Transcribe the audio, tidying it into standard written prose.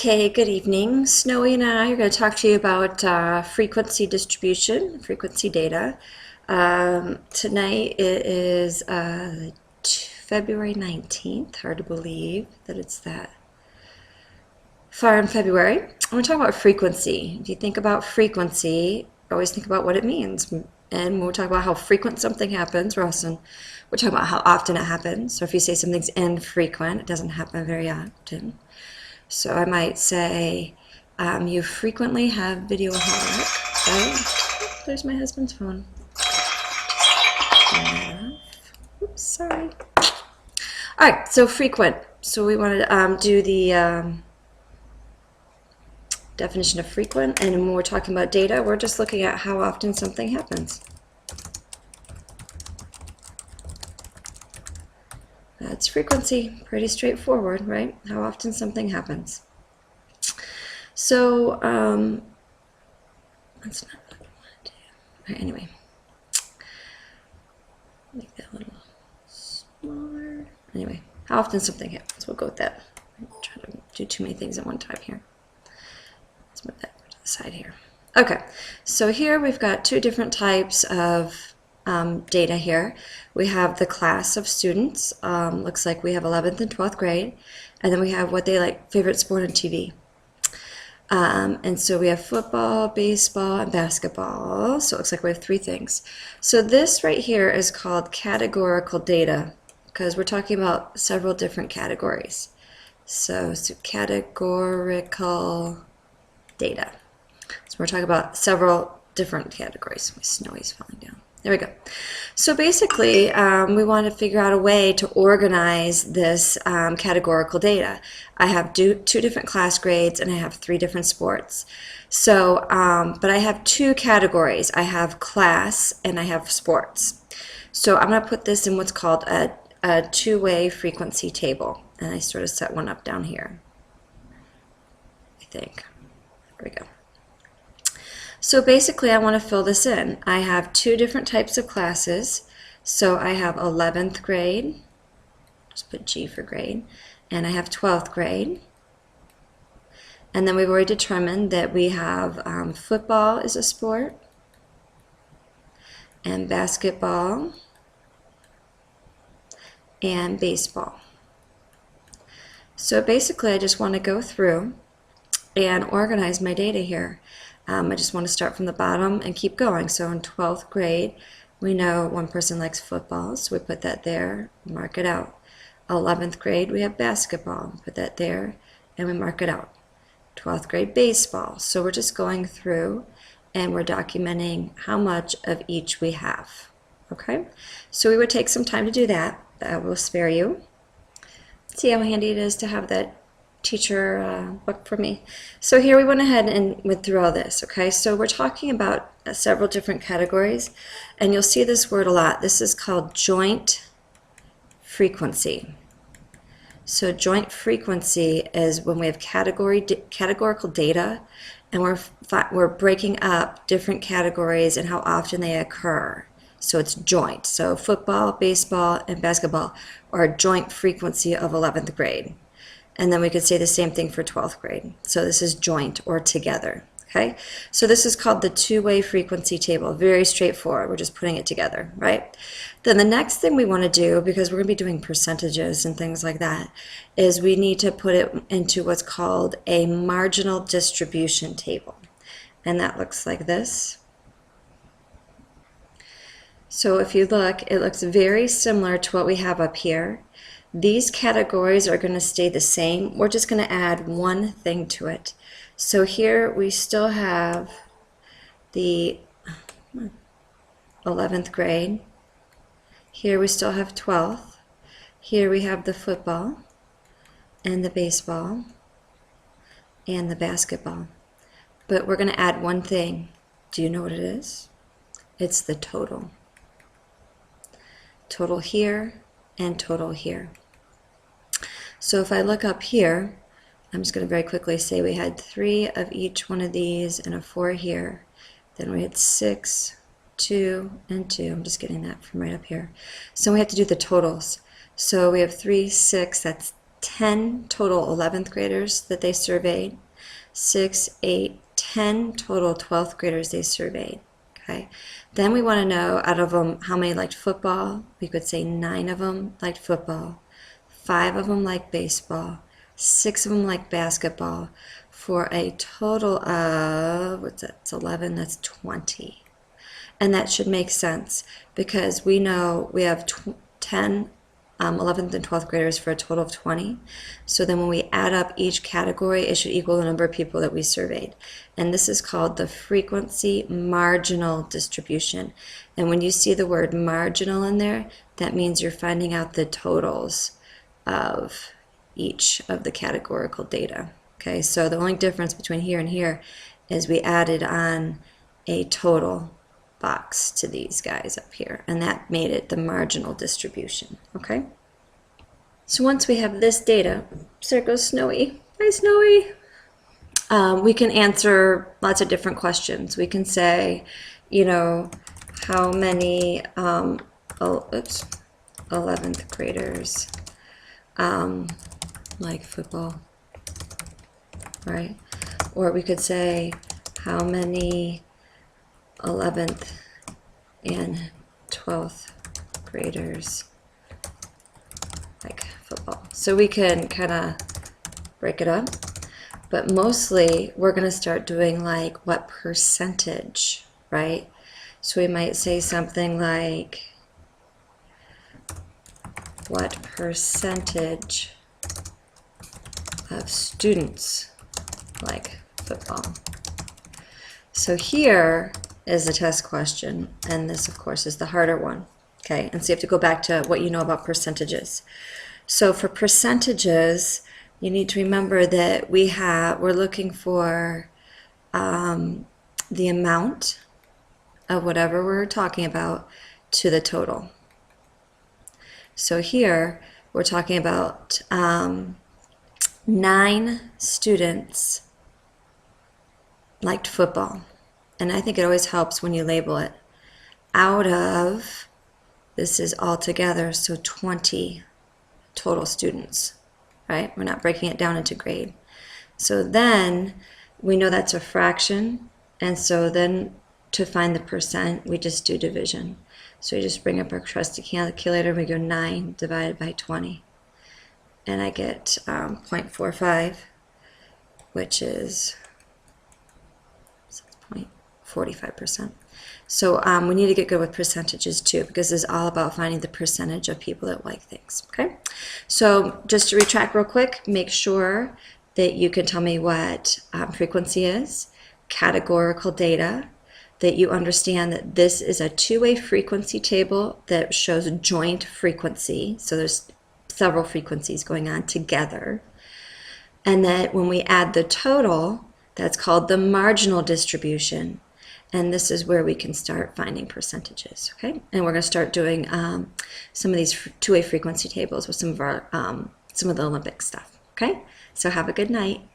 Okay, good evening. Snowy and I are going to talk to you about frequency distribution, frequency data. Tonight it is February 19th. Hard to believe that it's that far in February. We're talking about frequency. If you think about frequency, always think about what it means. And when we talk about how frequent something happens, we're talking about how often it happens. So if you say something's infrequent, it doesn't happen very often. So I might say, you frequently have video homework. Oh, there's my husband's phone. Oops, sorry. All right, so frequent. So we want to do the definition of frequent, and when we're talking about data, we're just looking at how often something happens. That's frequency. Pretty straightforward, right? How often something happens. So, that's not what I want to do. All right, anyway. Make that a little smaller. Anyway, how often something happens. We'll go with that. I'm trying to do too many things at one time here. Let's move that to the side here. Okay, so here we've got two different types of data here. We have the class of students. Looks like we have 11th and 12th grade. And then we have what they like, favorite sport on TV. And so we have football, baseball, and basketball. So it looks like we have three things. So this right here is called categorical data because we're talking about several different categories. So categorical data. So we're talking about several different categories. My snowy's falling down. There we go. So basically, we want to figure out a way to organize this categorical data. I have two different class grades and I have three different sports. So, but I have two categories. I have class and I have sports. So I'm going to put this in what's called a two-way frequency table. And I sort of set one up down here, I think. There we go. So basically I want to fill this in. I have two different types of classes. So I have 11th grade, just put G for grade, and I have 12th grade. And then we've already determined that we have football is a sport, and basketball, and baseball. So basically I just want to go through and organize my data here. I just want to start from the bottom and keep going. So in 12th grade, we know one person likes football, so we put that there, mark it out. 11th grade, we have basketball, put that there, and we mark it out. 12th grade baseball. So we're just going through and we're documenting how much of each we have. Okay? So we would take some time to do that. That will spare you. See how handy it is to have that teacher book for me. So here we went ahead and went through all this. Okay, so we're talking about several different categories, and you'll see this word a lot. This is called joint frequency. So joint frequency is when we have categorical data, and we're breaking up different categories and how often they occur. So it's joint. So football, baseball, and basketball are a joint frequency of 11th grade. And then we could say the same thing for 12th grade. So this is joint or together. Okay? So this is called the two-way frequency table. Very straightforward. We're just putting it together, right? Then the next thing we want to do, because we're going to be doing percentages and things like that, is we need to put it into what's called a marginal distribution table. And that looks like this. So if you look, it looks very similar to what we have up here. These categories are going to stay the same. We're just going to add one thing to it. So here we still have the 11th grade. Here we still have 12th. Here we have the football and the baseball and the basketball. But we're going to add one thing. Do you know what it is? It's the total. Total here and total here. So if I look up here, I'm just going to very quickly say we had 3 of each one of these and a 4 here. Then we had 6, 2, and 2. I'm just getting that from right up here. So we have to do the totals. So we have 3, 6, that's 10 total 11th graders that they surveyed, 6, 8, 10 total 12th graders they surveyed. Okay. Then we want to know out of them how many liked football. We could say 9 of them liked football, 5 of them liked baseball, 6 of them liked basketball, for a total of, what's that? It's 11, that's 20. And that should make sense because we know we have 10 11th and 12th graders for a total of 20. So then when we add up each category, it should equal the number of people that we surveyed. And this is called the frequency marginal distribution. And when you see the word marginal in there, that means you're finding out the totals of each of the categorical data. Okay, so the only difference between here and here is we added on a total box to these guys up here, and that made it the marginal distribution. Okay, so once we have this data, so there goes Snowy. Hi, Snowy. We can answer lots of different questions. We can say, you know, how many 11th graders like football, right? Or we could say how many 11th and 12th graders like football. So we can kind of break it up, but mostly we're going to start doing like what percentage, right? So we might say something like, what percentage of students like football? So here is the test question, and this of course is the harder one. Okay, and so you have to go back to what you know about percentages. So for percentages, you need to remember that we're looking for the amount of whatever we're talking about to the total. So here we're talking about 9 students liked football. And I think it always helps when you label it. Out of, this is all together, so 20 total students, right? We're not breaking it down into grade. So then we know that's a fraction, and so then to find the percent, we just do division. So we just bring up our trusty calculator, we go 9 divided by 20. And I get 0.45, which is 0.45%. So we need to get good with percentages too, because this is all about finding the percentage of people that like things, okay? So just to retract real quick, make sure that you can tell me what frequency is, categorical data, that you understand that this is a two-way frequency table that shows joint frequency. So there's several frequencies going on together. And that when we add the total, that's called the marginal distribution. And this is where we can start finding percentages, okay? And we're going to start doing some of these two-way frequency tables with some of the Olympic stuff, okay? So have a good night.